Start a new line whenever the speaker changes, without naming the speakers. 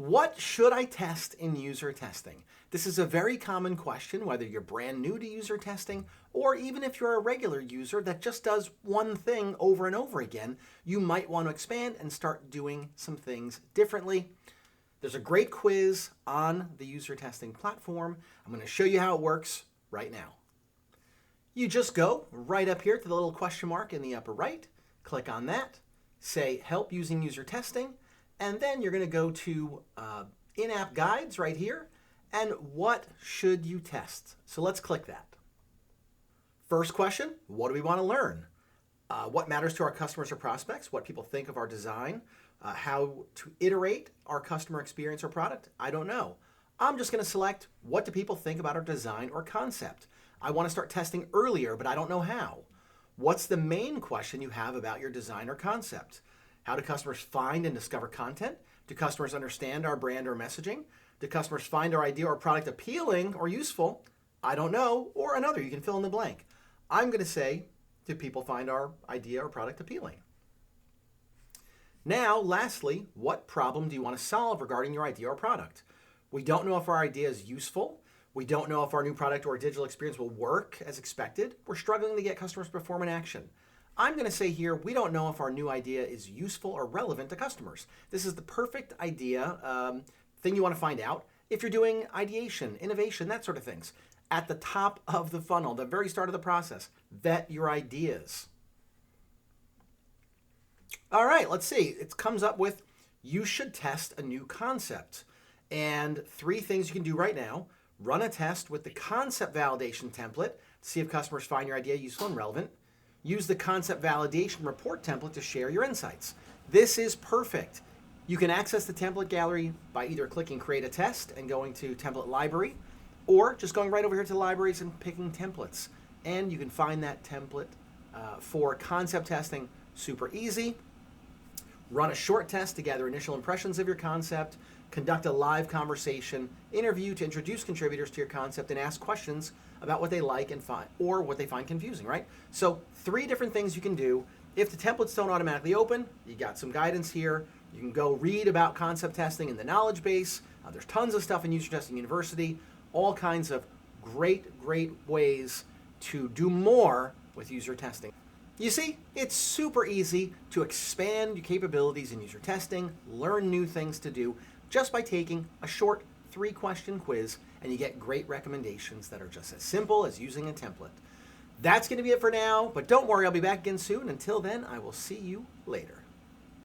What should I test in user testing? This is a very common question, whether you're brand new to user testing or even if you're a regular user that just does one thing over and over again, you might want to expand and start doing some things differently. There's a great quiz on the user testing platform. I'm going to show you how it works right now. You just go right up here to the little question mark in the upper right, click on that, say help using user testing, and then you're going to go to in-app guides right here, and what should you test? So let's click that. First question, what do we want to learn? What matters to our customers or prospects? What people think of our design? How to iterate our customer experience or product? I don't know. I'm just going to select what do people think about our design or concept. I want to start testing earlier, but I don't know how. What's the main question you have about your design or concept? How do customers find and discover content? Do customers understand our brand or messaging? Do customers find our idea or product appealing or useful? I don't know, or another, you can fill in the blank. I'm going to say, do people find our idea or product appealing? Now, lastly, what problem do you want to solve regarding your idea or product? We don't know if our idea is useful. We don't know if our new product or digital experience will work as expected. We're struggling to get customers to perform an action. I'm going to say here, we don't know if our new idea is useful or relevant to customers. This is the perfect idea, thing you want to find out if you're doing ideation, innovation, that sort of things. At the top of the funnel, the very start of the process, vet your ideas. All right, let's see. It comes up with, you should test a new concept. And 3 things you can do right now. Run a test with the concept validation template to see if customers find your idea useful and relevant. Use the concept validation report template to share your insights. This is perfect. You can access the template gallery by either clicking create a test and going to template library, or just going right over here to the libraries and picking templates. And you can find that template for concept testing super easy. Run a short test to gather initial impressions of your concept. Conduct a live conversation, interview to introduce contributors to your concept and ask questions about what they like and find, or what they find confusing, right? So 3 different things you can do. If the templates don't automatically open, you got some guidance here. You can go read about concept testing in the knowledge base. There's tons of stuff in User Testing University, all kinds of great ways to do more with user testing. You see, it's super easy to expand your capabilities in user testing, learn new things to do, just by taking a short 3-question quiz, and you get great recommendations that are just as simple as using a template. That's going to be it for now, but don't worry, I'll be back again soon. Until then, I will see you later.